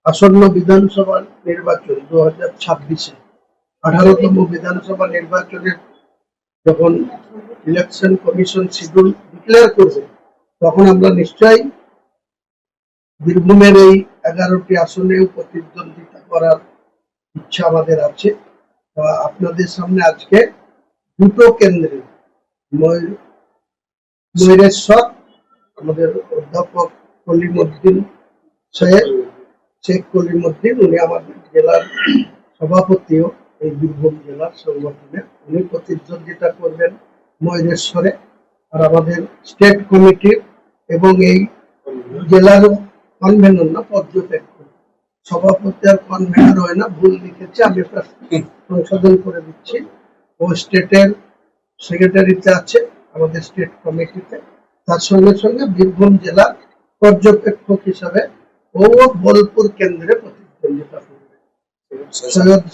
আসন্ন বিধানসভা নির্বাচন 2026-এ 18তম বিধানসভা নির্বাচনের যখন ইলেকশন কমিশন শিডিউল ডিক্লেয়ার করবে, তখন আমরা নিশ্চয়ই বীরভূমের এই 11টি আসনেও প্রতিদ্বন্দ্বিতা করার ইচ্ছা আমাদের আছে। আপনাদের সামনে আজকে দুটো কেন্দ্রে ময়ূরেশ্বর আমাদের অধ্যাপক কলিমুদ্দিন সাহেব, শেখ কলিমুদ্দিন, উনি আমাদের জেলার সভাপতিও এই বীরভূম জেলার সংগঠনের, উনি প্রতিদ্বন্দ্বিতা করবেন ময়ূরেশ্বরে। আর আমাদের স্টেট কমিটির এবং এই জেলার কনভেনর না পর্যবেক্ষক, সভাপতি আর কনভেনর হয় না, ভুল লিখেছে, আমি সংশোধন করে দিচ্ছি। ও স্টেটের সেক্রেটারিতে আছে আমাদের স্টেট কমিটিতে, তার সঙ্গে সঙ্গে বীরভূম জেলার পর্যবেক্ষক হিসাবে ও বোলপুর কেন্দ্রে প্রতিদ্বন্দ্বিতা করবে। সৈয়দ